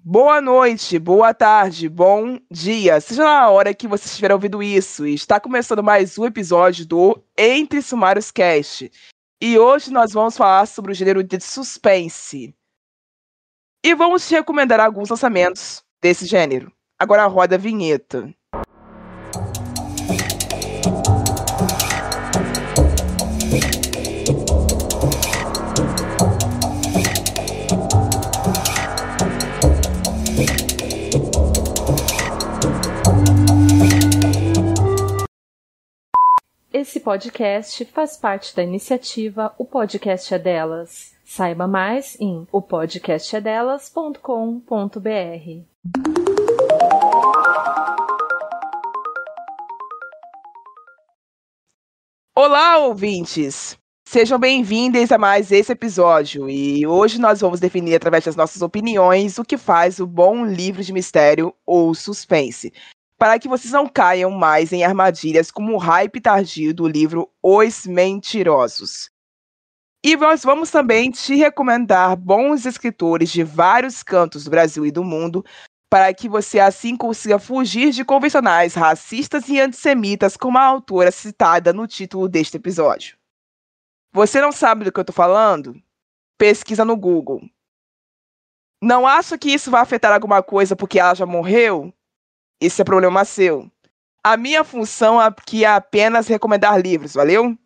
Boa noite, boa tarde, bom dia. Seja lá a hora que você estiver ouvindo isso. Está começando mais um episódio do Entre Sumários Cast. E hoje nós vamos falar sobre o gênero de suspense. E vamos te recomendar alguns lançamentos desse gênero. Agora roda a vinheta. Esse podcast faz parte da iniciativa O Podcast é Delas. Saiba mais em opodcastedelas.com.br. Olá, ouvintes! Sejam bem-vindos a mais esse episódio. E hoje nós vamos definir, através das nossas opiniões, o que faz o bom livro de mistério ou suspense, para que vocês não caiam mais em armadilhas como o hype tardio do livro Os Mentirosos. E nós vamos também te recomendar bons escritores de vários cantos do Brasil e do mundo, para que você assim consiga fugir de convencionais racistas e antissemitas como a autora citada no título deste episódio. Você não sabe do que eu estou falando? Pesquisa no Google. Não acha que isso vai afetar alguma coisa porque ela já morreu? Esse é problema seu. A minha função aqui é apenas recomendar livros, valeu?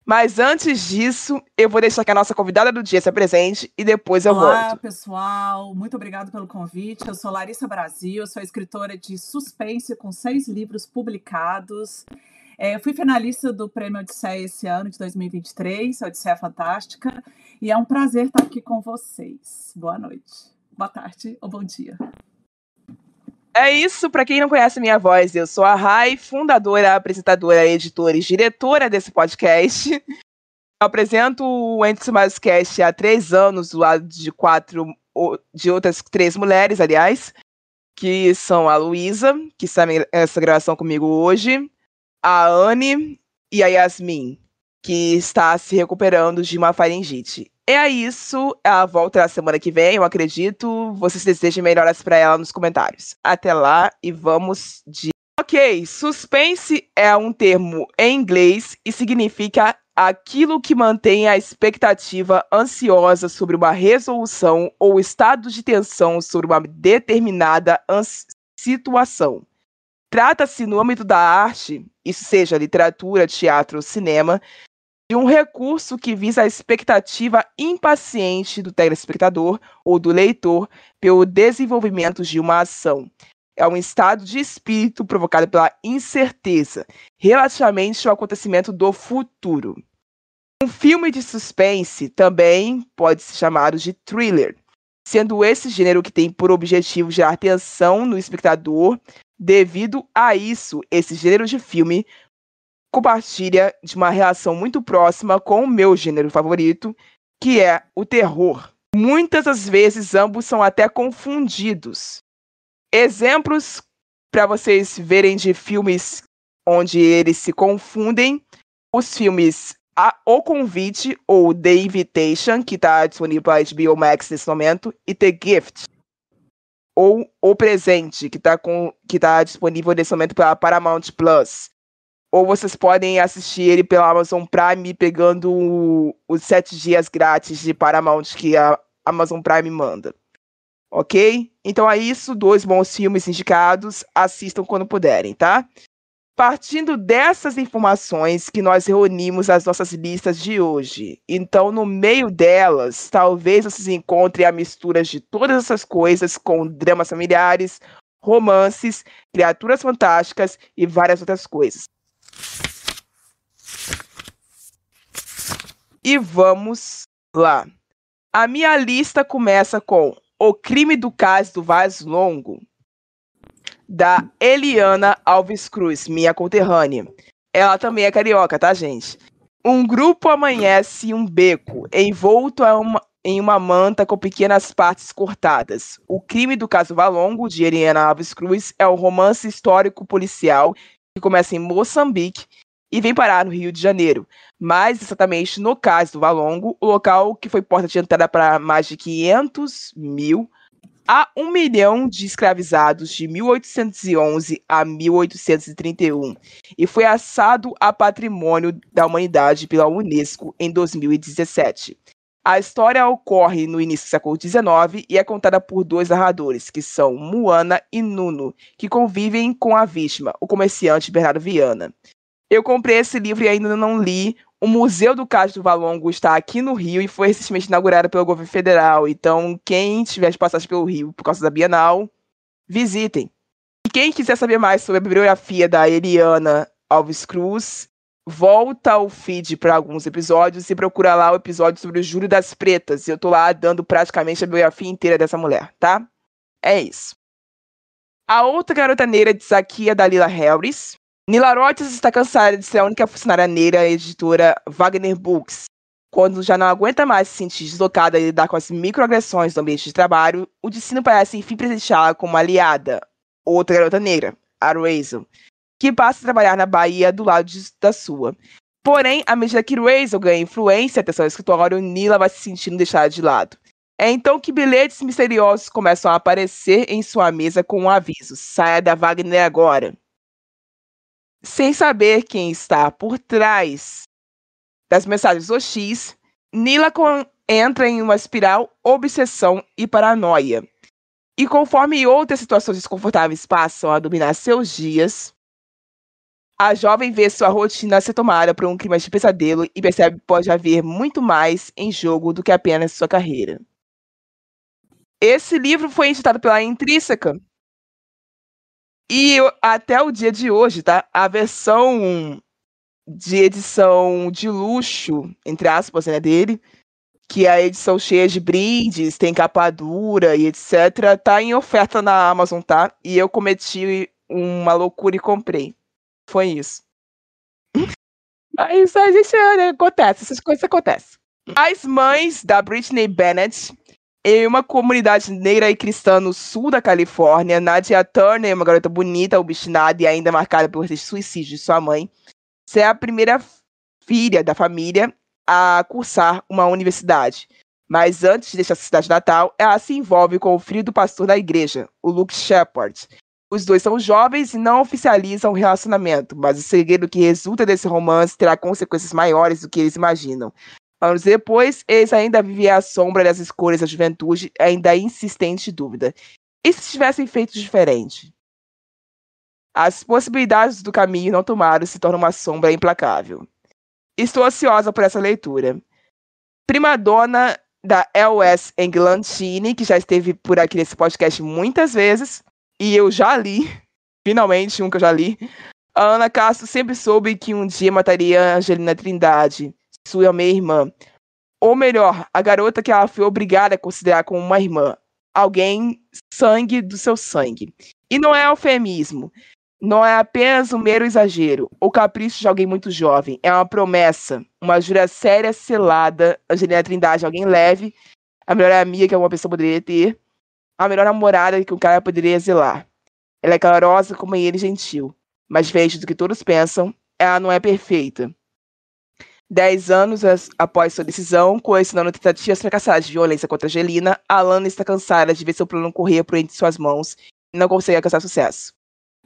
Mas antes disso, eu vou deixar que a nossa convidada do dia se apresente e depois eu volto. Olá, pessoal. Muito obrigada pelo convite. Eu sou Larissa Brasil, sou escritora de suspense com 6 livros publicados. Eu fui finalista do Prêmio Odisseia esse ano, de 2023, Odisseia Fantástica, e é um prazer estar aqui com vocês. Boa noite, boa tarde ou bom dia. É isso, para quem não conhece minha voz, eu sou a Rai, fundadora, apresentadora, editora e diretora desse podcast. Eu apresento o Entre Sumários Cast há 3 anos, do lado de outras 3 mulheres, aliás, que são a Luísa, que está nessa gravação comigo hoje, a Anne e a Yasmin, que está se recuperando de uma faringite. É isso, ela volta na semana que vem, eu acredito. Vocês desejem melhoras para ela nos comentários. Até lá e vamos de... Ok, suspense é um termo em inglês e significa aquilo que mantém a expectativa ansiosa sobre uma resolução ou estado de tensão sobre uma determinada situação. Trata-se, no âmbito da arte, isso seja literatura, teatro ou cinema, de um recurso que visa a expectativa impaciente do telespectador ou do leitor pelo desenvolvimento de uma ação. É um estado de espírito provocado pela incerteza relativamente ao acontecimento do futuro. Um filme de suspense também pode ser chamado de thriller, sendo esse gênero que tem por objetivo gerar tensão no espectador. Devido a isso, esse gênero de filme compartilha de uma relação muito próxima com o meu gênero favorito, que é o terror. Muitas das vezes ambos são até confundidos. Exemplos para vocês verem de filmes onde eles se confundem: os filmes O Convite, ou The Invitation, que está disponível para HBO Max nesse momento, e The Gift, ou O Presente, que tá disponível nesse momento pela Paramount Plus. Ou vocês podem assistir ele pela Amazon Prime, pegando os 7 dias grátis de Paramount que a Amazon Prime manda. Ok? Então é isso, 2 bons filmes indicados, assistam quando puderem, tá? Partindo dessas informações que nós reunimos as nossas listas de hoje. Então, no meio delas, talvez vocês encontrem a mistura de todas essas coisas com dramas familiares, romances, criaturas fantásticas e várias outras coisas. E vamos lá. A minha lista começa com O Crime do Cais do Vaz Longo, da Eliana Alves Cruz, minha conterrânea. Ela também é carioca, tá, gente? Um grupo amanhece em um beco, envolto em uma manta com pequenas partes cortadas. O Crime do Caso Valongo, de Eliana Alves Cruz, é um romance histórico-policial que começa em Moçambique e vem parar no Rio de Janeiro. Mais exatamente no Cais do Valongo, o local que foi porta de entrada para mais de 500 mil Há 1 milhão de escravizados de 1811 a 1831 e foi assado a patrimônio da humanidade pela Unesco em 2017. A história ocorre no início do século XIX e é contada por 2 narradores, que são Moana e Nuno, que convivem com a vítima, o comerciante Bernardo Viana. Eu comprei esse livro e ainda não li. O Museu do Cais do Valongo está aqui no Rio e foi recentemente inaugurado pelo governo federal. Então, quem tiver de passagem pelo Rio por causa da Bienal, visitem. E quem quiser saber mais sobre a bibliografia da Eliana Alves Cruz, volta ao feed para alguns episódios e procura lá o episódio sobre o Júlio das Pretas. Eu tô lá dando praticamente a biografia inteira dessa mulher, tá? É isso. A outra garota negra de Zakia Dalila Harris. Nila Rotes está cansada de ser a única funcionária negra da editora Wagner Books. Quando já não aguenta mais se sentir deslocada e lidar com as microagressões do ambiente de trabalho, o destino parece enfim presenteá-la como aliada, outra garota negra, a Razel, que passa a trabalhar na Bahia do lado da sua. Porém, à medida que Razel ganha influência e atenção ao escritório, Nila vai se sentindo deixada de lado. É então que bilhetes misteriosos começam a aparecer em sua mesa com um aviso: saia da Wagner agora. Sem saber quem está por trás das mensagens hostis, Nila entra em uma espiral obsessão e paranoia. E conforme outras situações desconfortáveis passam a dominar seus dias, a jovem vê sua rotina ser tomada por um clima de pesadelo e percebe que pode haver muito mais em jogo do que apenas sua carreira. Esse livro foi editado pela Intrínseca. E até o dia de hoje, tá? A versão de edição de luxo, entre aspas, né, dele, que é a edição cheia de brindes, tem capa dura e etc, tá em oferta na Amazon, tá? E eu cometi uma loucura e comprei. Foi isso. Isso a gente, né, acontece, essas coisas acontecem. As mães da Britney Bennett, em uma comunidade negra e cristã no sul da Califórnia, Nadia Turner, uma garota bonita, obstinada e ainda marcada por suicídio de sua mãe, é a primeira filha da família a cursar uma universidade. Mas antes de deixar sua cidade natal, ela se envolve com o filho do pastor da igreja, o Luke Shepard. Os dois são jovens e não oficializam o relacionamento, mas o segredo que resulta desse romance terá consequências maiores do que eles imaginam. Anos depois, eles ainda vivem à sombra das escolhas da juventude, ainda insistente dúvida. E se tivessem feito diferente? As possibilidades do caminho não tomado se tornam uma sombra implacável. Estou ansiosa por essa leitura. Primadona da L.S. Englantine, que já esteve por aqui nesse podcast muitas vezes, e eu já li, finalmente um que eu já li. A Ana Castro sempre soube que um dia mataria Angelina Trindade, sua meia-irmã. Ou melhor, a garota que ela foi obrigada a considerar como uma irmã. Alguém sangue do seu sangue. E não é eufemismo. Não é apenas um mero exagero ou capricho de alguém muito jovem. É uma promessa, uma jura séria selada. Angelina Trindade, alguém leve. A melhor amiga que uma pessoa poderia ter. A melhor namorada que um cara poderia zelar. Ela é calorosa como ele gentil. Mas diferente do que todos pensam, ela não é perfeita. 10 anos após sua decisão, colecionando tentativas fracassadas de violência contra Angelina, Alana está cansada de ver seu plano correr por entre suas mãos e não consegue alcançar sucesso.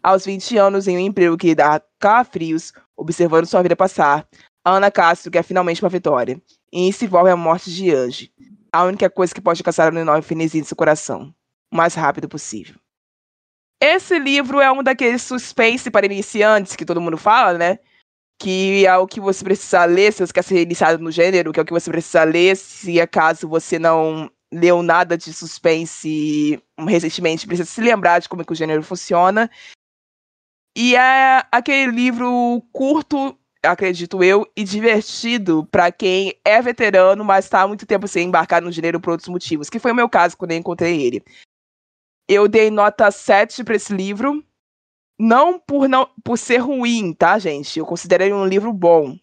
Aos 20 anos, em um emprego que lhe dá calafrios, observando sua vida passar, Ana Castro quer finalmente uma vitória, e isso envolve a morte de Angie, a única coisa que pode alcançar um enorme frenesim de seu coração, o mais rápido possível. Esse livro é um daqueles suspense para iniciantes que todo mundo fala, né? Que é o que você precisa ler se você quer ser iniciado no gênero, que é o que você precisa ler se acaso você não leu nada de suspense recentemente, precisa se lembrar de como é que o gênero funciona. E é aquele livro curto, acredito eu, e divertido para quem é veterano, mas está há muito tempo sem embarcar no gênero por outros motivos, que foi o meu caso quando eu encontrei ele. Eu dei nota 7 para esse livro. Não por ser ruim, tá, gente? Eu considero ele um livro bom.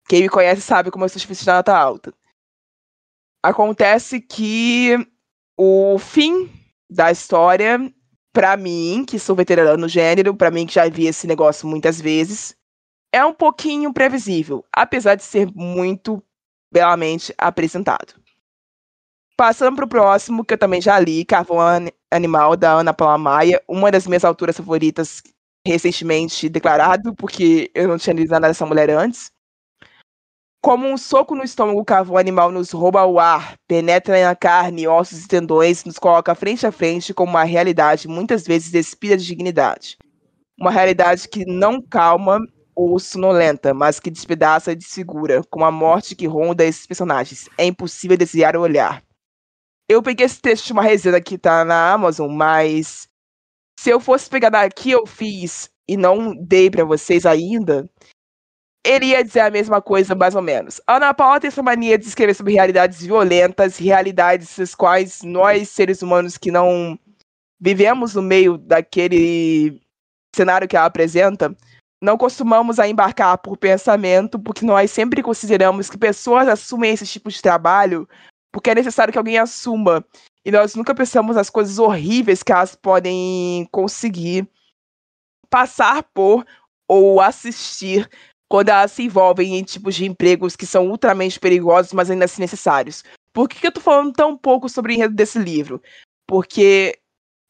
Quem me conhece sabe como eu sou difícil de dar nota alta. Acontece que o fim da história, pra mim, que sou veterana no gênero, pra mim que já vi esse negócio muitas vezes, é um pouquinho previsível, apesar de ser muito belamente apresentado. Passando para o próximo, que eu também já li, Carvão Animal, da Ana Paula Maia, uma das minhas autoras favoritas, recentemente declarado, porque eu não tinha lido nada dessa mulher antes. Como um soco no estômago, o carvão animal nos rouba o ar, penetra na carne, ossos e tendões, nos coloca frente a frente com uma realidade muitas vezes despida de dignidade. Uma realidade que não calma ou sonolenta, mas que despedaça e desfigura, com a morte que ronda esses personagens. É impossível desviar o olhar. Eu peguei esse texto de uma resenha que tá na Amazon, mas se eu fosse pegar daqui eu fiz e não dei para vocês ainda, ele ia dizer a mesma coisa, mais ou menos. Ana Paula tem essa mania de escrever sobre realidades violentas, realidades as quais nós, seres humanos que não vivemos no meio daquele cenário que ela apresenta, não costumamos a embarcar por pensamento, porque nós sempre consideramos que pessoas assumem esse tipo de trabalho porque é necessário que alguém assuma. E nós nunca pensamos nas coisas horríveis que elas podem conseguir passar por ou assistir quando elas se envolvem em tipos de empregos que são ultramente perigosos, mas ainda assim necessários. Por que eu tô falando tão pouco sobre o enredo desse livro? Porque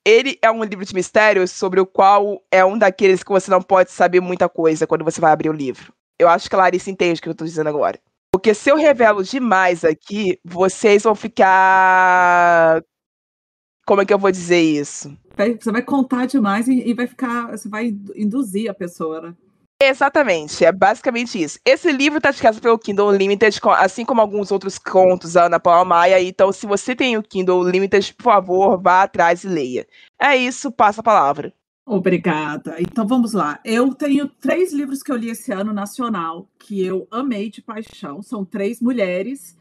ele é um livro de mistérios sobre o qual é um daqueles que você não pode saber muita coisa quando você vai abrir o livro. Eu acho que a Larissa entende o que eu tô dizendo agora. Porque se eu revelo demais aqui, vocês vão ficar... Como é que eu vou dizer isso? Você vai contar demais e vai ficar... Você vai induzir a pessoa, né? Exatamente, é basicamente isso. Esse livro está de casa pelo Kindle Unlimited, assim como alguns outros contos da Ana Paula Maia. Então, se você tem o Kindle Unlimited, por favor, vá atrás e leia. É isso, passa a palavra. Obrigada. Então, vamos lá. Eu tenho 3 livros que eu li esse ano, nacional, que eu amei de paixão. São 3 mulheres.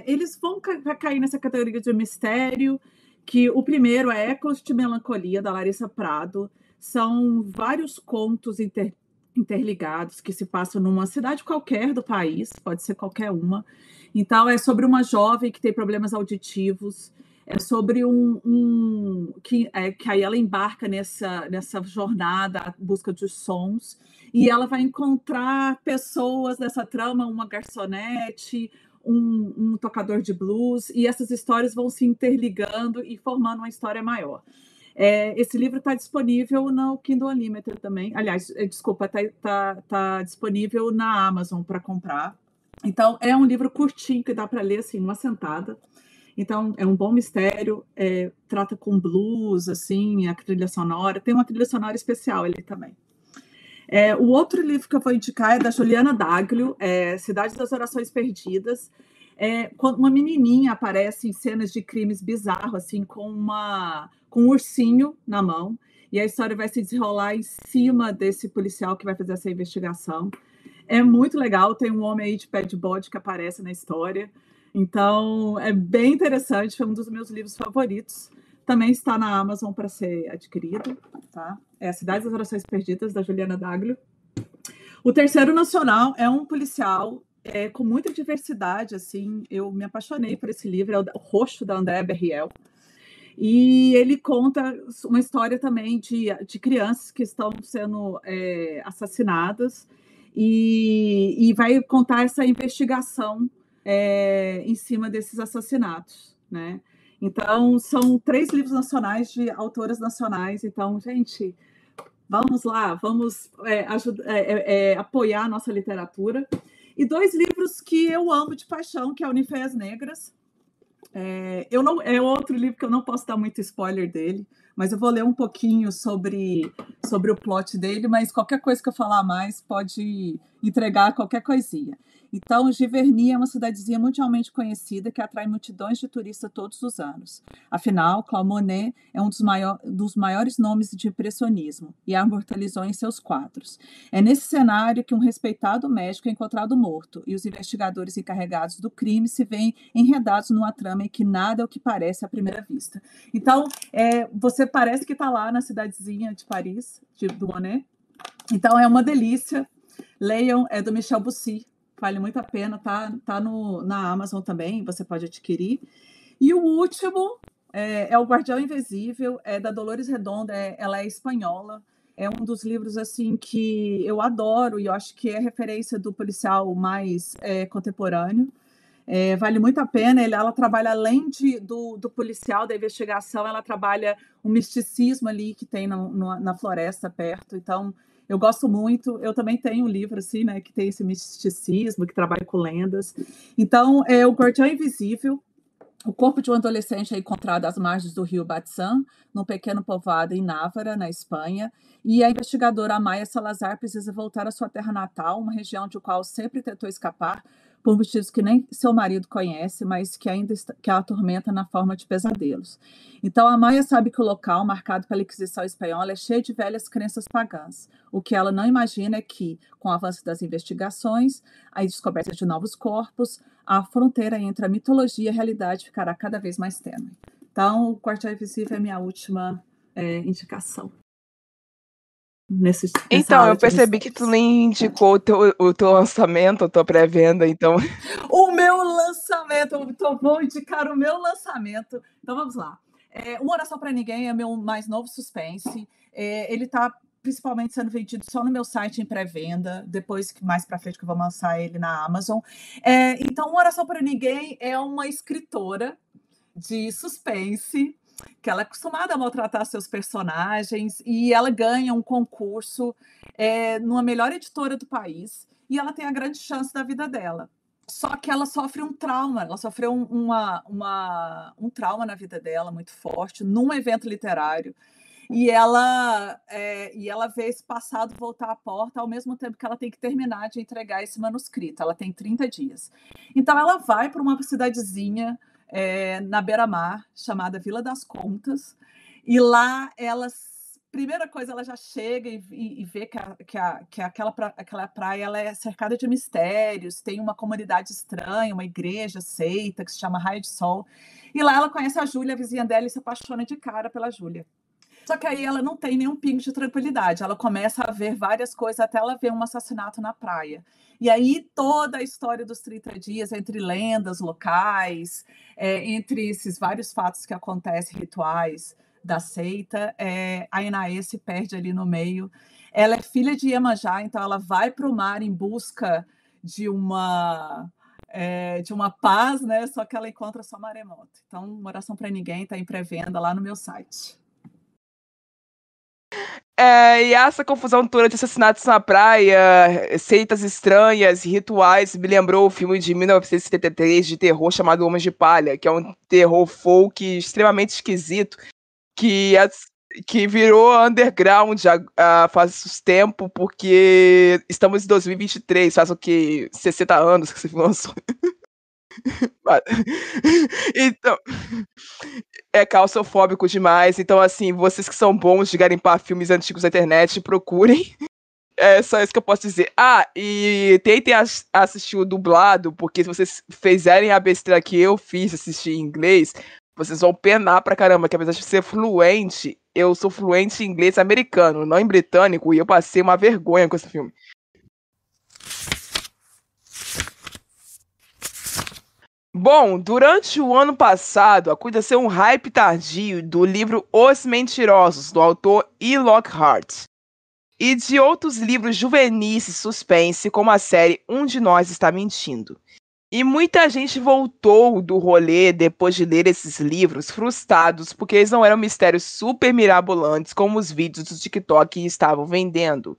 Eles vão cair nessa categoria de mistério, que o primeiro é Ecos de Melancolia, da Larissa Prado. São vários contos interligados que se passam numa cidade qualquer do país, pode ser qualquer uma. Então, é sobre uma jovem que tem problemas auditivos, é sobre que aí ela embarca nessa jornada à busca dos sons, e ela vai encontrar pessoas dessa trama, uma garçonete, um tocador de blues, e essas histórias vão se interligando e formando uma história maior. Esse livro está disponível no Kindle Unlimited também. Aliás, desculpa, tá disponível na Amazon para comprar. Então, é um livro curtinho que dá para ler assim, numa sentada. Então, é um bom mistério, trata com blues, assim, a trilha sonora. Tem uma trilha sonora especial ali também. O outro livro que eu vou indicar é da Juliana Daglio, Cidade das Orações Perdidas. Quando uma menininha aparece em cenas de crimes bizarros, assim, com um ursinho na mão, e a história vai se desenrolar em cima desse policial que vai fazer essa investigação. É muito legal, tem um homem aí de pé de bode que aparece na história. Então, é bem interessante, foi um dos meus livros favoritos. Também está na Amazon para ser adquirido, tá? É A Cidade das Orações Perdidas, da Juliana Daglio. O terceiro nacional é um policial com muita diversidade, assim. Eu me apaixonei por esse livro, é o Roxo, da Andréa Berriel. E ele conta uma história também de crianças que estão sendo assassinadas e vai contar essa investigação em cima desses assassinatos, né? Então, são 3 livros nacionais de autoras nacionais. Então, gente, vamos lá, vamos apoiar a nossa literatura. E 2 livros que eu amo de paixão, que é Uniféias Negras. É outro livro que eu não posso dar muito spoiler dele, mas eu vou ler um pouquinho sobre o plot dele, mas qualquer coisa que eu falar mais pode entregar qualquer coisinha. Então, Giverny é uma cidadezinha mundialmente conhecida que atrai multidões de turistas todos os anos. Afinal, Claude Monet é um dos maiores nomes de impressionismo e a imortalizou em seus quadros. É nesse cenário que um respeitado médico é encontrado morto e os investigadores encarregados do crime se veem enredados numa trama em que nada é o que parece à primeira vista. Então, você parece que está lá na cidadezinha de Paris, do Monet. Então, é uma delícia. Leiam, é do Michel Bussy. Vale muito a pena, tá na Amazon também, você pode adquirir. E o último é O Guardião Invisível, da Dolores Redondo, ela é espanhola, é um dos livros assim que eu adoro e eu acho que é referência do policial mais contemporâneo. Vale muito a pena. Ela trabalha, além do policial, da investigação, ela trabalha o misticismo ali que tem na floresta perto. Então, eu gosto muito. Eu também tenho um livro assim, né, que tem esse misticismo, que trabalha com lendas. Então, O Guardião Invisível. O corpo de um adolescente é encontrado às margens do rio Batzan, num pequeno povoado em Návara, na Espanha, e a investigadora Amaia Salazar precisa voltar à sua terra natal, uma região de qual sempre tentou escapar, por motivos que nem seu marido conhece, mas que ainda que a atormenta na forma de pesadelos. Então, a Maia sabe que o local, marcado pela Inquisição Espanhola, é cheio de velhas crenças pagãs. O que ela não imagina é que, com o avanço das investigações, a descoberta de novos corpos, a fronteira entre a mitologia e a realidade ficará cada vez mais tênue. Então, o Guardião Invisível é a minha última indicação. Então, eu percebi que tu nem indicou o teu lançamento, a tua pré-venda, então... O meu lançamento, vou indicar o meu lançamento. Então, vamos lá. Uma Oração para Ninguém é meu mais novo suspense. Ele está principalmente sendo vendido só no meu site em pré-venda, depois que mais para frente que eu vou lançar ele na Amazon. Então, Uma Oração para Ninguém é uma escritora de suspense, que ela é acostumada a maltratar seus personagens, e ela ganha um concurso numa melhor editora do país, e ela tem a grande chance da vida dela. Só que ela sofre um trauma, ela sofreu um trauma na vida dela muito forte, num evento literário, e ela vê esse passado voltar à porta ao mesmo tempo que ela tem que terminar de entregar esse manuscrito. Ela tem 30 dias. Então ela vai para uma cidadezinha na beira-mar, chamada Vila das Contas, e lá primeira coisa, ela já chega e vê que aquela praia ela é cercada de mistérios, tem uma comunidade estranha, uma igreja, seita, que se chama Raio de Sol, e lá ela conhece a Júlia, a vizinha dela, e se apaixona de cara pela Júlia. Só que aí ela não tem nenhum pingo de tranquilidade, ela começa a ver várias coisas até ela ver um assassinato na praia. E aí toda a história dos 30 dias, entre lendas locais, entre esses vários fatos que acontecem, rituais da seita, a Inaê se perde ali no meio. Ela é filha de Iemanjá, então ela vai para o mar em busca de uma paz, né? Só que ela encontra só maremoto. Então, Uma Oração para Ninguém está em pré-venda lá no meu site. E essa confusão toda de assassinatos na praia, seitas estranhas, rituais, me lembrou o filme de 1973 de terror chamado Homens de Palha, que é um terror folk extremamente esquisito, que virou underground faz tempo, porque estamos em 2023, faz o que? 60 anos que esse filme lançou. Então, é claustrofóbico demais. Então, assim, vocês que são bons de garimpar filmes antigos na internet, procurem. É só isso que eu posso dizer. E tentem assistir o dublado, porque se vocês fizerem a besteira que eu fiz, assistir em inglês, vocês vão penar pra caramba, que apesar de ser fluente, eu sou fluente em inglês americano, não em britânico, e eu passei uma vergonha com esse filme. Bom, durante o ano passado, aconteceu um hype tardio do livro Os Mentirosos, do autor E. Lockhart, e de outros livros juvenis e suspense, como a série Um de Nós Está Mentindo. E muita gente voltou do rolê depois de ler esses livros frustrados, porque eles não eram mistérios super mirabolantes como os vídeos do TikTok estavam vendendo.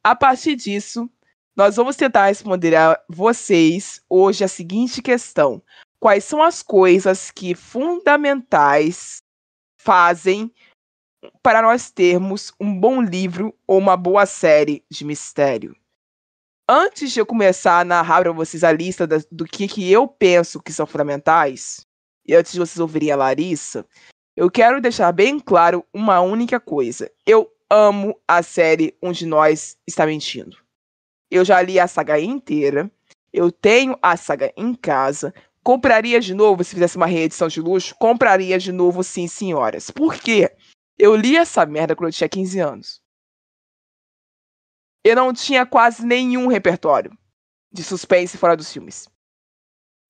A partir disso, nós vamos tentar responder a vocês hoje a seguinte questão: quais são as coisas que fundamentais fazem para nós termos um bom livro ou uma boa série de mistério? Antes de eu começar a narrar para vocês a lista do que eu penso que são fundamentais, e antes de vocês ouvirem a Larissa, eu quero deixar bem claro uma única coisa. Eu amo a série Um de Nós Está Mentindo. Eu já li a saga inteira, eu tenho a saga em casa, compraria de novo se fizesse uma reedição de luxo, compraria de novo sim, senhoras. Por quê? Eu li essa merda quando eu tinha 15 anos. Eu não tinha quase nenhum repertório de suspense fora dos filmes.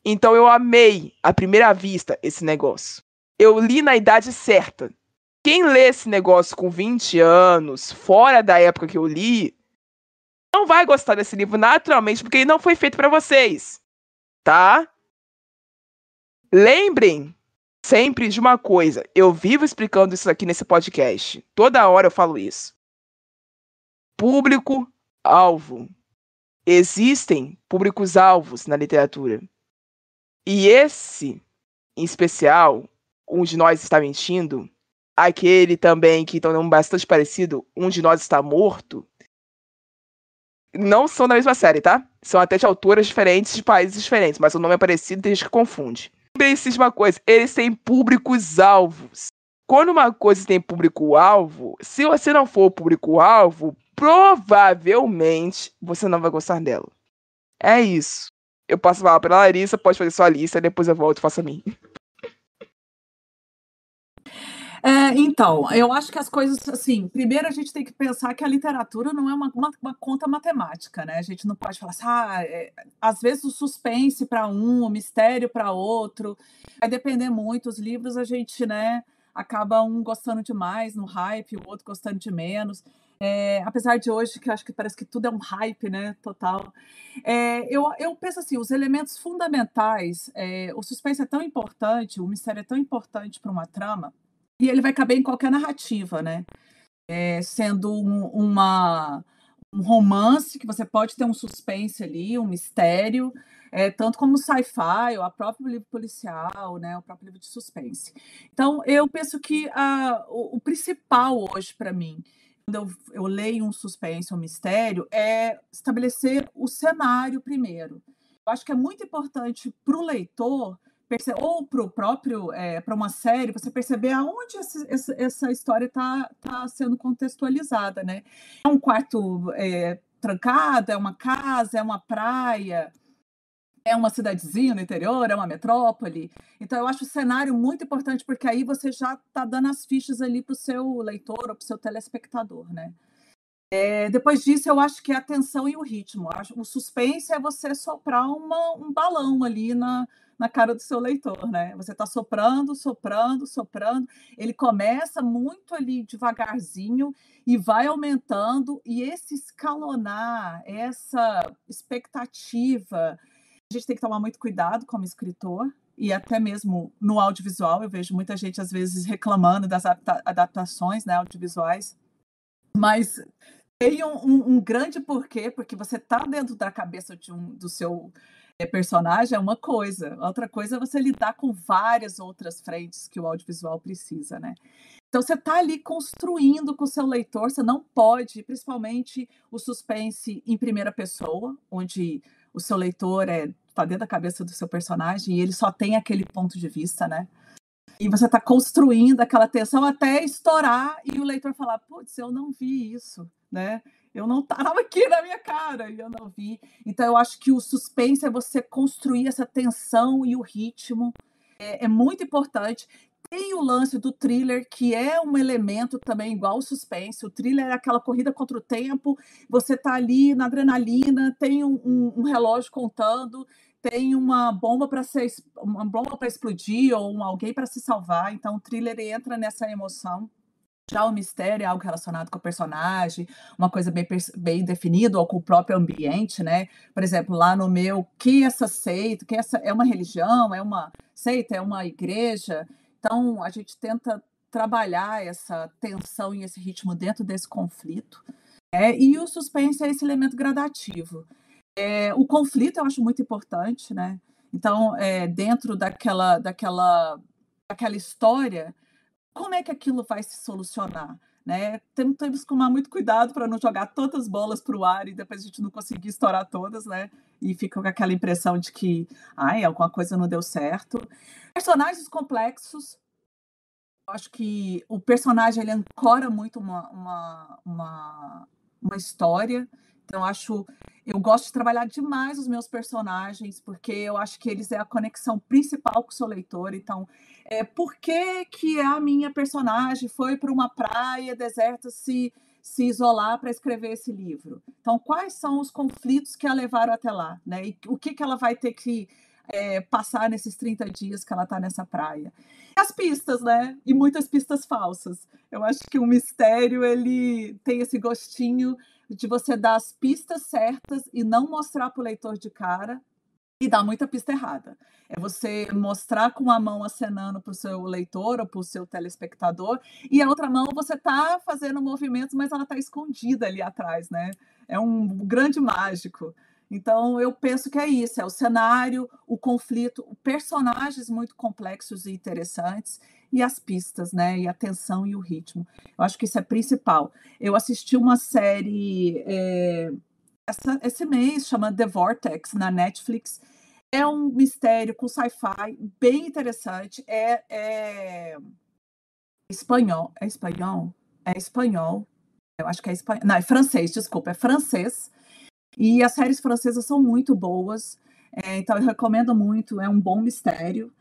Então eu amei, à primeira vista, esse negócio. Eu li na idade certa. Quem lê esse negócio com 20 anos, fora da época que eu li, não vai gostar desse livro naturalmente, porque ele não foi feito pra vocês, tá? Lembrem sempre de uma coisa. Eu vivo explicando isso aqui nesse podcast. Toda hora eu falo isso. Público-alvo. Existem públicos-alvos na literatura. E esse, em especial, Um de Nós Está Mentindo, aquele também que tornou bastante parecido, Um de Nós Está Morto, não são da mesma série, tá? São até de autoras diferentes, de países diferentes, mas o nome é parecido e tem gente que confunde. Lembre-se de uma coisa, eles têm públicos-alvos. Quando uma coisa tem público-alvo, se você não for público-alvo, provavelmente você não vai gostar dela. É isso. Eu passo a palavra para a Larissa, pode fazer sua lista, depois eu volto e faço a minha. Então, eu acho que as coisas, assim, primeiro a gente tem que pensar que a literatura não é uma conta matemática, né? A gente não pode falar assim, às vezes o suspense para um, o mistério para outro, vai depender muito. Os livros a gente, né, acaba um gostando de mais no hype, o outro gostando de menos. Apesar de hoje, que eu acho que parece que tudo é um hype, né, total. Eu penso assim, os elementos fundamentais, o suspense é tão importante, o mistério é tão importante para uma trama, e ele vai caber em qualquer narrativa, né? Sendo um romance, que você pode ter um suspense ali, um mistério, tanto como sci-fi, ou o próprio livro policial, né? O próprio livro de suspense. Então, eu penso que o principal hoje para mim, quando eu leio um suspense, um mistério, é estabelecer o cenário primeiro. Eu acho que é muito importante para o leitor, ou para o próprio, para uma série, você perceber aonde essa história está sendo contextualizada, né? É um quarto trancado, é uma casa, é uma praia, é uma cidadezinha no interior, é uma metrópole. Então, eu acho o cenário muito importante, porque aí você já está dando as fichas ali para o seu leitor ou para o seu telespectador, né? Depois disso, eu acho que é a tensão e o ritmo. O suspense é você soprar um balão ali na cara do seu leitor, né? Você está soprando, soprando, soprando. Ele começa muito ali devagarzinho e vai aumentando. E esse escalonar, essa expectativa, a gente tem que tomar muito cuidado como escritor. E até mesmo no audiovisual, eu vejo muita gente, às vezes, reclamando das adaptações, né, audiovisuais. Mas tem um grande porquê, porque você está dentro da cabeça do seu personagem, é uma coisa. Outra coisa é você lidar com várias outras frentes que o audiovisual precisa, né? Então, você está ali construindo com o seu leitor, você não pode, principalmente o suspense em primeira pessoa, onde o seu leitor está dentro da cabeça do seu personagem e ele só tem aquele ponto de vista, né? E você está construindo aquela tensão até estourar e o leitor falar, putz, eu não vi isso, né? Eu não estava aqui na minha cara e eu não vi. Então, eu acho que o suspense é você construir essa tensão e o ritmo. É muito importante. Tem o lance do thriller, que é um elemento também igual ao suspense. O thriller é aquela corrida contra o tempo, você está ali na adrenalina, tem um relógio contando, tem uma bomba para explodir ou alguém para se salvar. Então, o thriller entra nessa emoção. Já o mistério é algo relacionado com o personagem, uma coisa bem definida, ou com o próprio ambiente, né? Por exemplo, lá no meu, que essa seita, que essa é uma religião, é uma seita, é uma igreja. Então, a gente tenta trabalhar essa tensão e esse ritmo dentro desse conflito. E o suspense é esse elemento gradativo. O conflito eu acho muito importante, né? Então, dentro daquela história, como é que aquilo vai se solucionar? Né? Temos que tomar muito cuidado para não jogar todas as bolas para o ar e depois a gente não conseguir estourar todas, né? E fica com aquela impressão de que alguma coisa não deu certo. Personagens complexos. Eu acho que o personagem ele ancora muito uma história. Então, eu gosto de trabalhar demais os meus personagens, porque eu acho que eles é a conexão principal com o seu leitor. Então, por que a minha personagem foi para uma praia deserta se isolar para escrever esse livro? Então, quais são os conflitos que a levaram até lá? Né? E o que ela vai ter que passar nesses 30 dias que ela está nessa praia? E as pistas, né? E muitas pistas falsas. Eu acho que o mistério ele tem esse gostinho de você dar as pistas certas e não mostrar para o leitor de cara, e dá muita pista errada. É você mostrar com uma mão acenando para o seu leitor ou para o seu telespectador, e a outra mão você está fazendo movimentos, mas ela está escondida ali atrás, né? É um grande mágico. Então, eu penso que é isso, é o cenário, o conflito, personagens muito complexos e interessantes, e as pistas, né? E a tensão e o ritmo. Eu acho que isso é principal. Eu assisti uma série esse mês, chama The Vortex, na Netflix. É um mistério com sci-fi bem interessante. É espanhol. É espanhol? É espanhol. Eu acho que é espanhol. Não, é francês, desculpa, é francês. E as séries francesas são muito boas. Então, eu recomendo muito. É um bom mistério.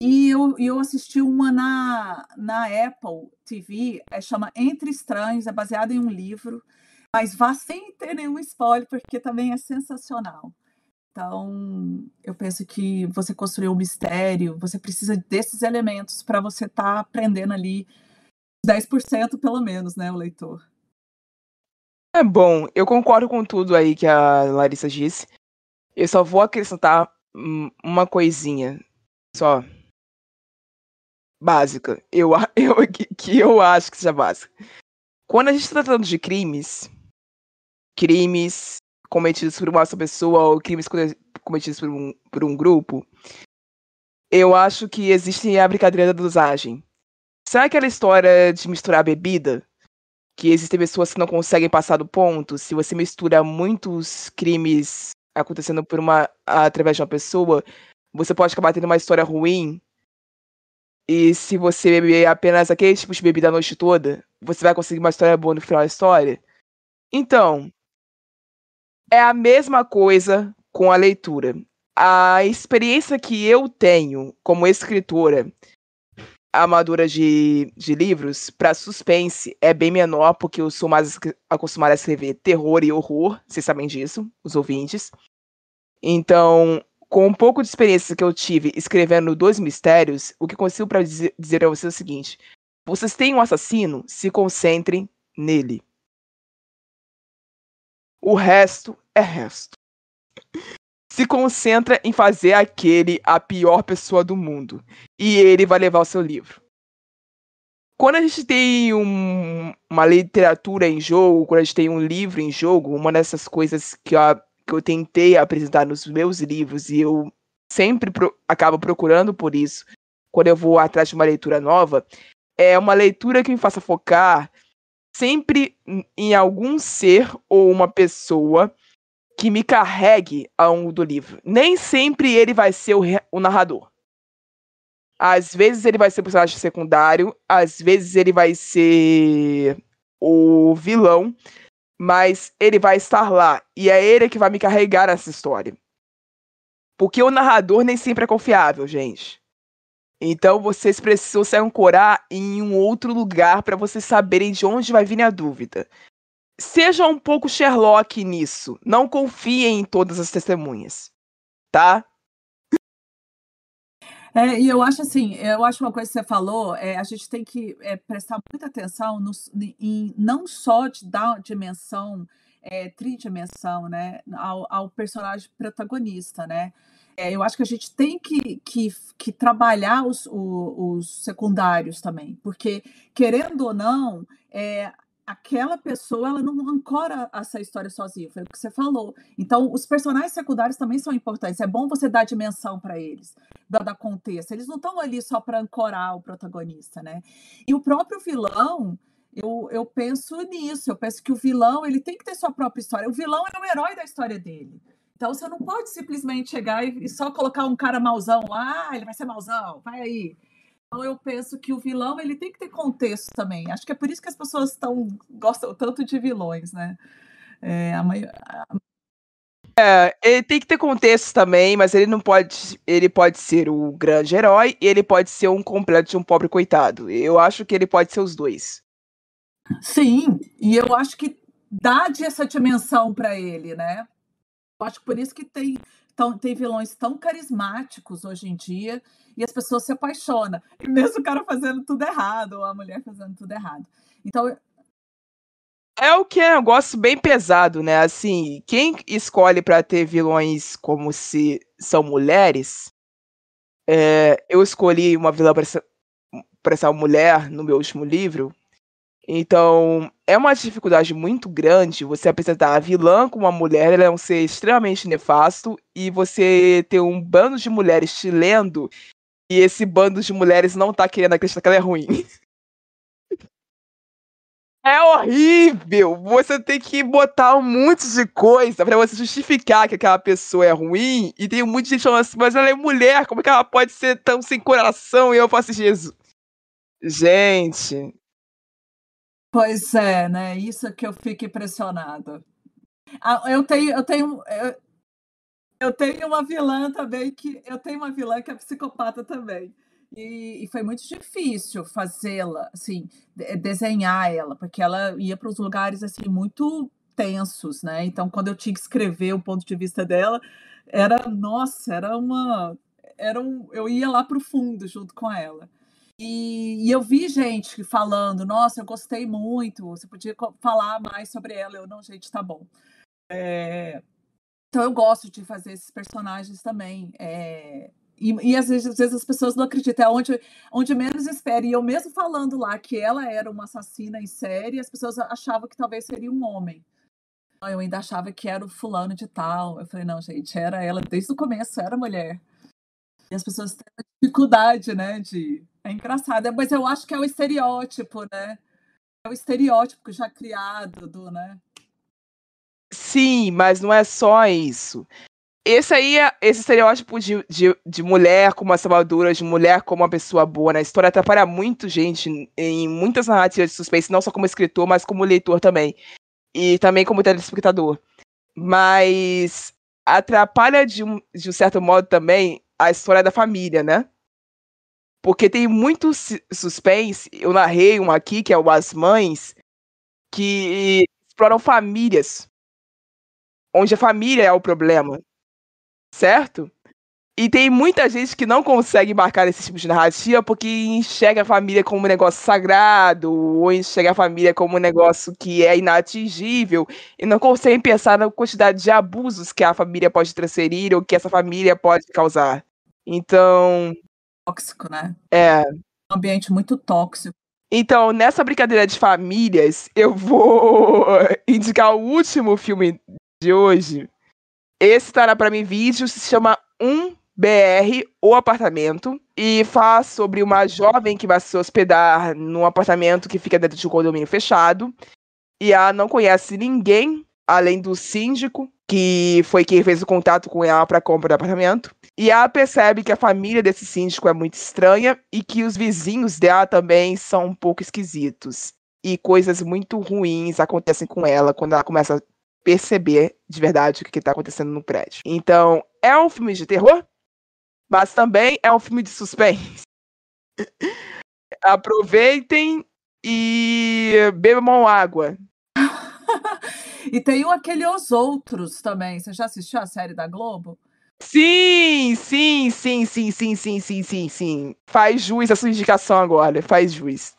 E eu assisti uma na Apple TV, chama Entre Estranhos, é baseada em um livro, mas vá sem ter nenhum spoiler, porque também é sensacional. Então, eu penso que você construir um mistério, você precisa desses elementos para você estar aprendendo ali 10% pelo menos, né, o leitor. É bom, eu concordo com tudo aí que a Larissa disse. Eu só vou acrescentar uma coisinha só. Básica. Que eu acho que seja básica. Quando a gente está tratando de crimes cometidos por uma só pessoa ou crimes cometidos por um grupo, eu acho que existe a brincadeira da dosagem. Sabe aquela história de misturar bebida? Que existem pessoas que não conseguem passar do ponto? Se você mistura muitos crimes acontecendo através de uma pessoa, você pode acabar tendo uma história ruim. E se você beber apenas aquele tipo de bebida a noite toda, você vai conseguir uma história boa no final da história? Então, é a mesma coisa com a leitura. A experiência que eu tenho como escritora amadora de livros para suspense é bem menor, porque eu sou mais acostumada a escrever terror e horror, vocês sabem disso, os ouvintes. Então, com um pouco de experiência que eu tive escrevendo 2 mistérios, o que consigo para dizer a vocês é o seguinte: vocês têm um assassino, se concentrem nele. O resto é resto. Se concentra em fazer aquele a pior pessoa do mundo. E ele vai levar o seu livro. Quando a gente tem uma literatura em jogo, quando a gente tem um livro em jogo, uma dessas coisas que eu tentei apresentar nos meus livros, e eu sempre acabo procurando por isso, quando eu vou atrás de uma leitura nova, é uma leitura que me faça focar sempre em algum ser ou uma pessoa que me carregue ao longo do livro. Nem sempre ele vai ser o narrador. Às vezes ele vai ser o personagem secundário, às vezes ele vai ser o vilão, mas ele vai estar lá. E é ele que vai me carregar nessa história. Porque o narrador nem sempre é confiável, gente. Então vocês precisam se ancorar em um outro lugar para vocês saberem de onde vai vir a dúvida. Seja um pouco Sherlock nisso. Não confiem em todas as testemunhas. Tá? E eu acho assim, eu acho uma coisa que você falou, a gente tem que prestar muita atenção em não só de dar dimensão, tridimensão, né, ao personagem protagonista, né? Eu acho que a gente tem que trabalhar os secundários também, porque, querendo ou não, aquela pessoa ela não ancora essa história sozinha, foi o que você falou. Então, os personagens secundários também são importantes. É bom você dar dimensão para eles, dar contexto. Eles não estão ali só para ancorar o protagonista, né? E o próprio vilão, eu penso nisso. Eu penso que o vilão ele tem que ter sua própria história. O vilão é o herói da história dele. Então, você não pode simplesmente chegar e só colocar um cara mauzão lá, ele vai ser mauzão, vai aí. Então, eu penso que o vilão ele tem que ter contexto também. Acho que é por isso que as pessoas gostam tanto de vilões, né? Ele tem que ter contexto também, mas ele não pode. Ele pode ser o grande herói e ele pode ser um completo de um pobre coitado. Eu acho que ele pode ser os dois. Sim, e eu acho que dá essa dimensão para ele, né? Eu acho que por isso que tem vilões tão carismáticos hoje em dia e as pessoas se apaixonam. E mesmo o cara fazendo tudo errado, ou a mulher fazendo tudo errado. Então, é o que é um negócio bem pesado, né? Assim, quem escolhe pra ter vilões como se são mulheres, eu escolhi uma vilã para essa mulher no meu último livro. Então, é uma dificuldade muito grande você apresentar a vilã como uma mulher, ela é um ser extremamente nefasto, e você ter um bando de mulheres te lendo, e esse bando de mulheres não tá querendo acreditar que ela é ruim. É horrível! Você tem que botar um monte de coisa pra você justificar que aquela pessoa é ruim, e tem um monte de gente falando assim, mas ela é mulher, como é que ela pode ser tão sem coração? E eu faço Jesus. Gente. Pois é, né? Isso que eu fico impressionada. Eu tenho uma vilã também eu tenho uma vilã que é psicopata também. E foi muito difícil fazê-la, assim, desenhar ela, porque ela ia para os lugares assim muito tensos, né? Então, quando eu tinha que escrever o ponto de vista dela, nossa, eu ia lá para o fundo junto com ela. E eu vi gente falando, nossa, eu gostei muito, você podia falar mais sobre ela. Eu, não, gente, tá bom. Então eu gosto de fazer esses personagens também. E às vezes as pessoas não acreditam, é onde menos espera. E eu mesmo falando lá que ela era uma assassina em série, as pessoas achavam que talvez seria um homem. Eu ainda achava que era o fulano de tal. Eu falei, não, gente, era ela desde o começo, era mulher. E as pessoas têm dificuldade, né, É engraçado, mas eu acho que é o estereótipo, né? É o estereótipo já criado, né? Sim, mas não é só isso. Esse estereótipo de mulher como a salvadora, de mulher como uma pessoa boa na história, atrapalha muito gente em muitas narrativas de suspense, não só como escritor, mas como leitor também. E também como telespectador. Mas atrapalha de um certo modo também a história da família, né? Porque tem muito suspense. Eu narrei um aqui, que é o As Mães, que exploram famílias, onde a família é o problema, certo? E tem muita gente que não consegue marcar esse tipo de narrativa porque enxerga a família como um negócio sagrado, ou enxerga a família como um negócio que é inatingível, e não consegue pensar na quantidade de abusos que a família pode transferir ou que essa família pode causar. Então. Tóxico, né? É. Um ambiente muito tóxico. Então, nessa brincadeira de famílias, eu vou indicar o último filme de hoje. Esse tá na Prime Video, se chama BR, O Apartamento, e fala sobre uma jovem que vai se hospedar num apartamento que fica dentro de um condomínio fechado, e ela não conhece ninguém além do síndico, que foi quem fez o contato com ela para a compra do apartamento, e ela percebe que a família desse síndico é muito estranha e que os vizinhos dela também são um pouco esquisitos, e coisas muito ruins acontecem com ela quando ela começa a perceber de verdade o que está acontecendo no prédio. Então, é um filme de terror, mas também é um filme de suspense. Aproveitem e bebam água. E tem aquele Os Outros também. Você já assistiu a série da Globo? Sim. Faz jus a sua indicação agora, faz jus.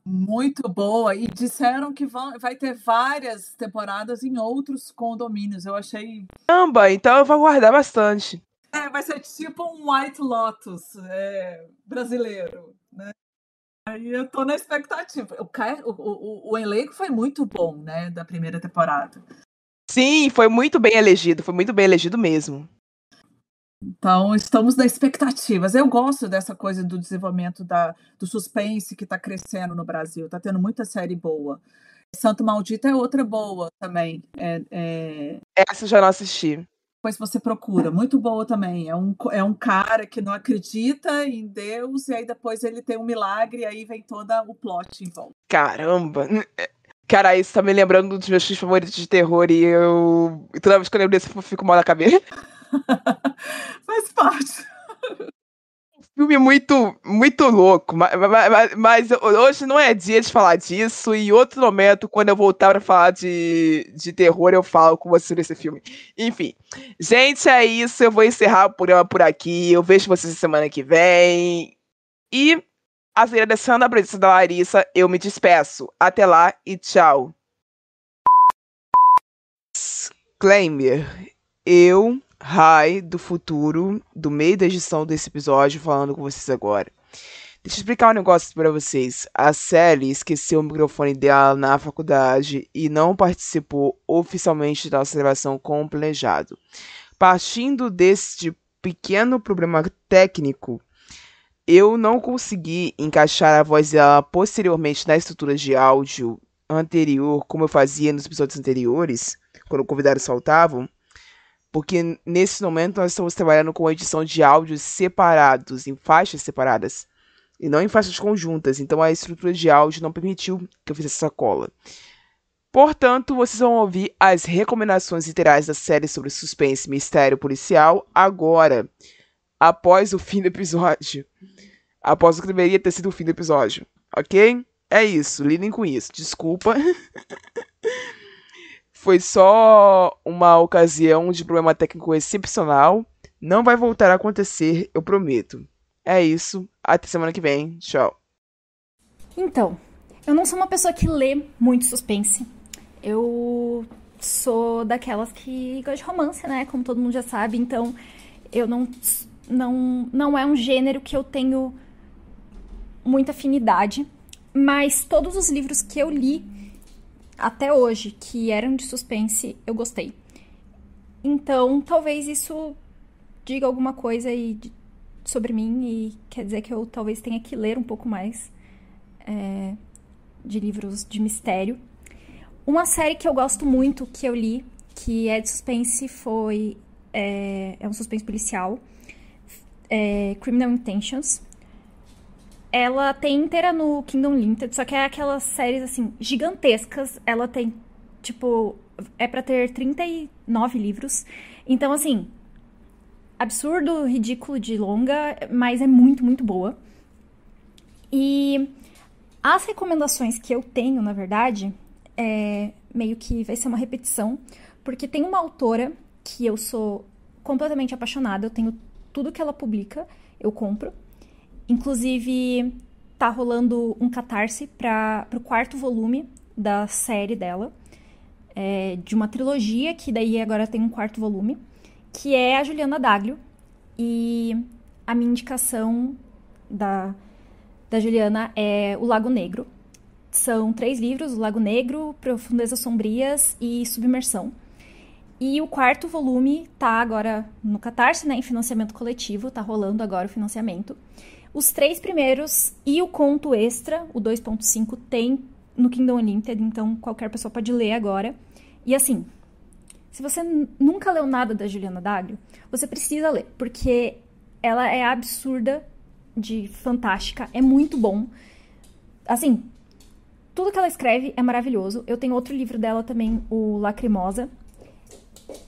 Muito boa. E disseram que vai ter várias temporadas em outros condomínios. Eu achei... Caramba, então eu vou aguardar bastante. Vai ser tipo um White Lotus brasileiro, né? Aí eu tô na expectativa. O elenco foi muito bom, né, da primeira temporada. Sim, foi muito bem elegido mesmo. Então, estamos na expectativas. Eu gosto dessa coisa do desenvolvimento do suspense que está crescendo no Brasil. Está tendo muita série boa. Santo Maldito é outra boa também. Essa eu já não assisti. Depois você procura. Muito boa também. É um cara que não acredita em Deus e aí depois ele tem um milagre e aí vem todo o plot em volta. Caramba. Cara, isso tá me lembrando dos meus filmes favoritos de terror e toda vez que eu lembro desse, eu fico mal na cabeça. Faz parte. Filme muito, muito louco, mas hoje não é dia de falar disso, e em outro momento, quando eu voltar pra falar de terror, eu falo com você sobre esse filme. Enfim, gente, é isso, eu vou encerrar o programa por aqui, eu vejo vocês semana que vem, e agradecendo a presença da Larissa, eu me despeço. Até lá e tchau. Disclaimer, eu Rai, do futuro, do meio da edição desse episódio, falando com vocês agora. Deixa eu explicar um negócio pra vocês. A Sally esqueceu o microfone dela na faculdade e não participou oficialmente da nossa gravação como planejado. Partindo deste pequeno problema técnico, eu não consegui encaixar a voz dela posteriormente na estrutura de áudio anterior, como eu fazia nos episódios anteriores, quando convidados faltavam, porque nesse momento nós estamos trabalhando com a edição de áudios separados, em faixas separadas, e não em faixas conjuntas, então a estrutura de áudio não permitiu que eu fizesse essa cola. Portanto, vocês vão ouvir as recomendações literais da série sobre suspense e mistério policial agora, após o fim do episódio. Após o que deveria ter sido o fim do episódio, ok? É isso, lidem com isso, desculpa. Foi só uma ocasião de problema técnico excepcional. Não vai voltar a acontecer, eu prometo. É isso, até semana que vem, tchau. Então, eu não sou uma pessoa que lê muito suspense. Eu sou daquelas que gosta de romance, né? Como todo mundo já sabe. Então, eu não é um gênero que eu tenho muita afinidade. Mas todos os livros que eu li até hoje, que eram de suspense, eu gostei. Então, talvez isso diga alguma coisa sobre mim e quer dizer que eu talvez tenha que ler um pouco mais de livros de mistério. Uma série que eu gosto muito, que eu li, que é de suspense, é um suspense policial, Criminal Intentions. Ela tem inteira no Kindle Unlimited, só que é aquelas séries, assim, gigantescas. Ela tem, tipo, é pra ter 39 livros. Então, assim, absurdo, ridículo de longa, mas é muito, muito boa. E as recomendações que eu tenho, na verdade, meio que vai ser uma repetição, porque tem uma autora que eu sou completamente apaixonada, eu tenho tudo que ela publica, eu compro. Inclusive, tá rolando um catarse pro 4º volume da série dela, de uma trilogia, que daí agora tem um 4º volume, que é a Juliana Daglio. E a minha indicação da Juliana é O Lago Negro. São 3 livros, O Lago Negro, Profundezas Sombrias e Submersão. E o 4º volume tá agora no Catarse, né, em financiamento coletivo, tá rolando agora o financiamento. Os 3 primeiros e o conto extra, o 2.5, tem no Kindle Unlimited, então qualquer pessoa pode ler agora. E assim, se você nunca leu nada da Juliana Daglio, você precisa ler, porque ela é absurda de fantástica, é muito bom. Assim, tudo que ela escreve é maravilhoso. Eu tenho outro livro dela também, o Lacrimosa.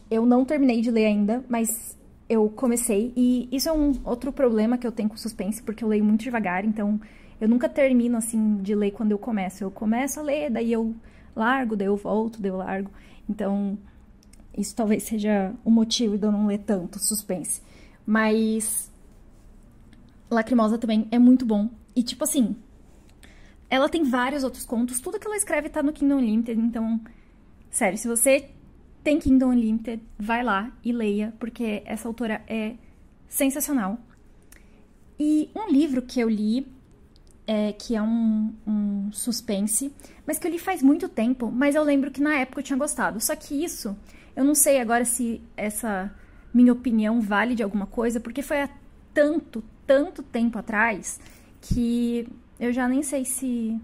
Eu não terminei de ler ainda, mas eu comecei. E isso é um outro problema que eu tenho com suspense, porque eu leio muito devagar, então eu nunca termino, assim, de ler quando eu começo. Eu começo a ler, daí eu largo, daí eu volto, daí eu largo. Então, isso talvez seja o motivo de eu não ler tanto suspense. Mas Lacrimosa também é muito bom. E, tipo assim, ela tem vários outros contos. Tudo que ela escreve tá no Kindle Unlimited. Então, sério, se você tem Kindle Unlimited, vai lá e leia, porque essa autora é sensacional. E um livro que eu li, que é um suspense, mas que eu li faz muito tempo, mas eu lembro que na época eu tinha gostado. Só que isso, eu não sei agora se essa minha opinião vale de alguma coisa, porque foi há tanto tempo atrás, que eu já nem sei se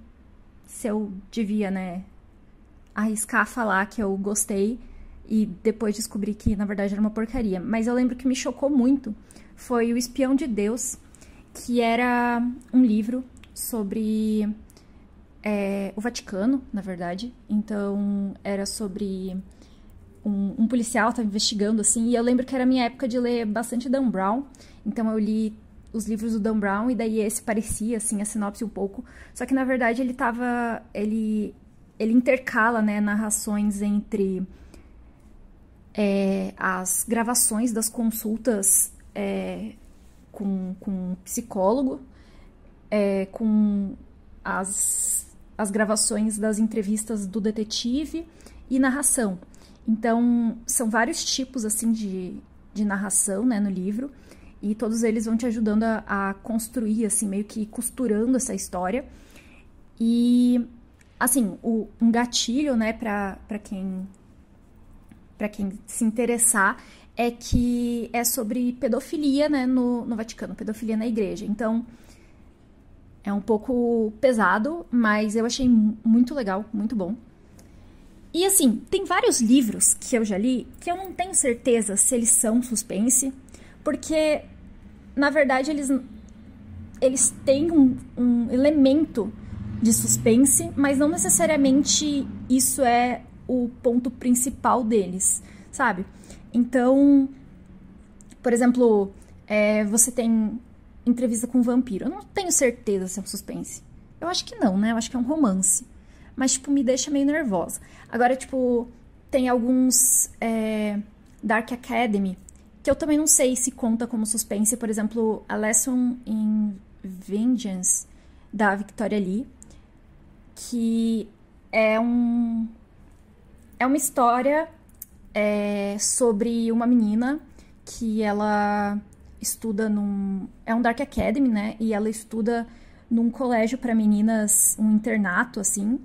eu devia, né, arriscar falar que eu gostei e depois descobri que, na verdade, era uma porcaria. Mas eu lembro que me chocou muito, foi O Espião de Deus, que era um livro sobre o Vaticano, na verdade. Então, era sobre um policial, estava investigando, assim, e eu lembro que era a minha época de ler bastante Dan Brown, então eu li os livros do Dan Brown, e daí esse parecia, assim, a sinopse um pouco, só que, na verdade, ele intercala, né, narrações entre as gravações das consultas com um psicólogo, com as gravações das entrevistas do detetive e narração. Então, são vários tipos, assim, de de narração, né, no livro. E todos eles vão te ajudando a construir, assim, meio que costurando essa história. E, assim, um gatilho, né, pra quem se interessar, é que é sobre pedofilia, né, no Vaticano, pedofilia na igreja. Então, é um pouco pesado, mas eu achei muito legal, muito bom. E, assim, tem vários livros que eu já li que eu não tenho certeza se eles são suspense, porque, na verdade, eles têm um elemento de suspense, mas não necessariamente isso é o ponto principal deles, sabe? Então, por exemplo, você tem entrevista com um vampiro. Eu não tenho certeza se é um suspense. Eu acho que não, né? Eu acho que é um romance. Mas, tipo, me deixa meio nervosa. Agora, tipo, tem alguns Dark Academy, que eu também não sei se conta como suspense. Por exemplo, A Lesson in Vengeance, da Victoria Lee, que é uma história sobre uma menina que ela estuda é um Dark Academy, né? E ela estuda num colégio para meninas, um internato, assim.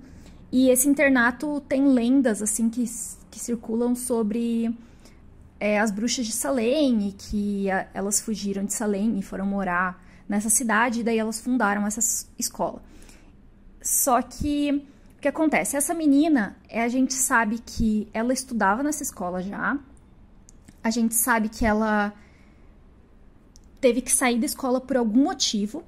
E esse internato tem lendas, assim, que circulam sobre as bruxas de Salem, e que elas fugiram de Salem e foram morar nessa cidade, e daí elas fundaram essa escola. Só que, o que acontece? Essa menina, a gente sabe que ela estudava nessa escola já, a gente sabe que ela teve que sair da escola por algum motivo,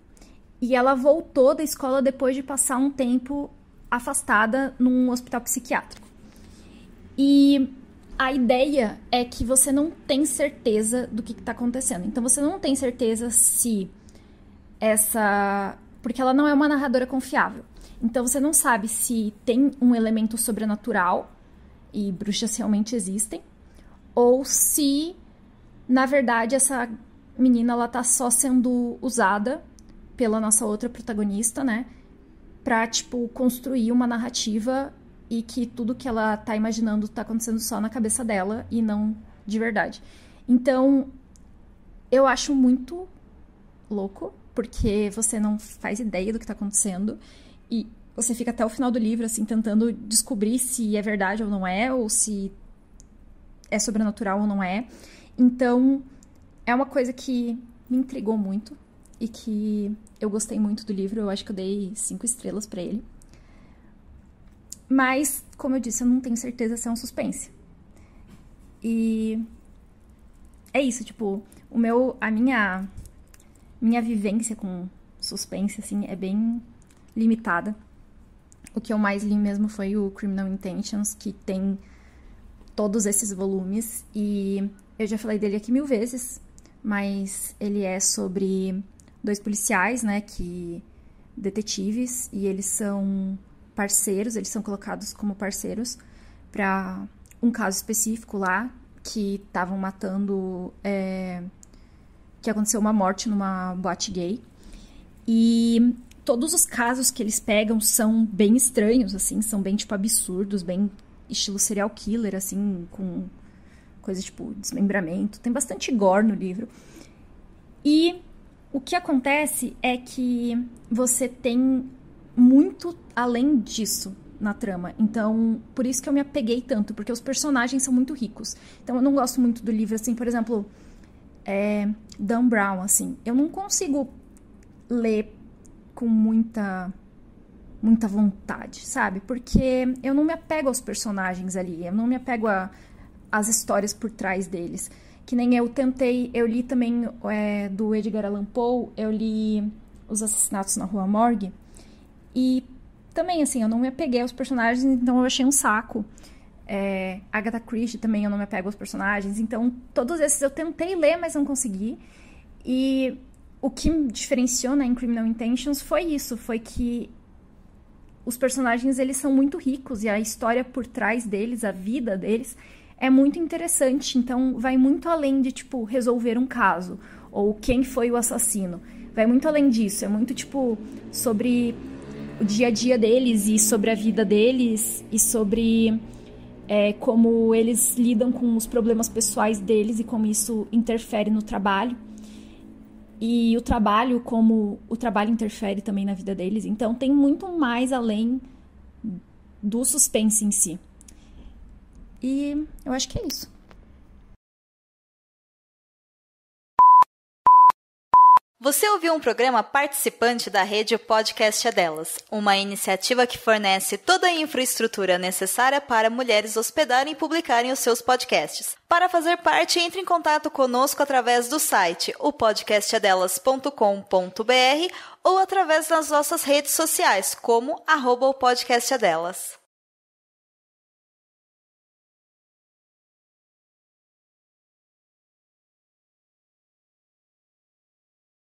e ela voltou da escola depois de passar um tempo afastada num hospital psiquiátrico. E a ideia é que você não tem certeza do que está acontecendo. Então, você não tem certeza se porque ela não é uma narradora confiável. Então, você não sabe se tem um elemento sobrenatural, e bruxas realmente existem, ou se, na verdade, essa menina, ela tá só sendo usada pela nossa outra protagonista, né? Pra, tipo, construir uma narrativa e que tudo que ela tá imaginando tá acontecendo só na cabeça dela e não de verdade. Então, eu acho muito louco, porque você não faz ideia do que tá acontecendo e você fica até o final do livro, assim, tentando descobrir se é verdade ou não é, ou se é sobrenatural ou não é. Então, é uma coisa que me intrigou muito e que eu gostei muito do livro. Eu acho que eu dei 5 estrelas pra ele. Mas, como eu disse, eu não tenho certeza se é um suspense. E é isso, tipo, a minha vivência com suspense, assim, é bem limitada. O que eu mais li mesmo foi o Criminal Intentions, que tem todos esses volumes, e eu já falei dele aqui 1000 vezes, mas ele é sobre 2 policiais, né, detetives, e eles são parceiros, eles são colocados como parceiros para um caso específico lá, que estavam matando, que aconteceu uma morte numa boate gay, e todos os casos que eles pegam são bem estranhos, assim, são bem, tipo, absurdos, bem estilo serial killer, assim, com coisa tipo desmembramento, tem bastante gore no livro. E o que acontece é que você tem muito além disso na trama. Então, por isso que eu me apeguei tanto, porque os personagens são muito ricos. Então, eu não gosto muito do livro, assim, por exemplo, Dan Brown, assim. Eu não consigo ler com muita vontade, sabe? Porque eu não me apego aos personagens ali, eu não me apego às histórias por trás deles. Que nem eu li também do Edgar Allan Poe, eu li Os Assassinatos na Rua Morgue, e também, assim, eu não me apeguei aos personagens, então eu achei um saco. Agatha Christie também eu não me apego aos personagens, então todos esses eu tentei ler, mas não consegui. E o que me diferenciou, né, em Criminal Intentions foi isso, foi que os personagens, eles são muito ricos, e a história por trás deles, a vida deles, é muito interessante. Então, vai muito além de, tipo, resolver um caso, ou quem foi o assassino. Vai muito além disso, é muito, tipo, sobre o dia a dia deles, e sobre a vida deles, e sobre como eles lidam com os problemas pessoais deles e como isso interfere no trabalho. E o trabalho, como o trabalho interfere também na vida deles. Então, tem muito mais além do suspense em si. E eu acho que é isso. Você ouviu um programa participante da rede Podcast é Delas, uma iniciativa que fornece toda a infraestrutura necessária para mulheres hospedarem e publicarem os seus podcasts. Para fazer parte, entre em contato conosco através do site opodcastadelas.com.br ou através das nossas redes sociais, como @opodcastadelas.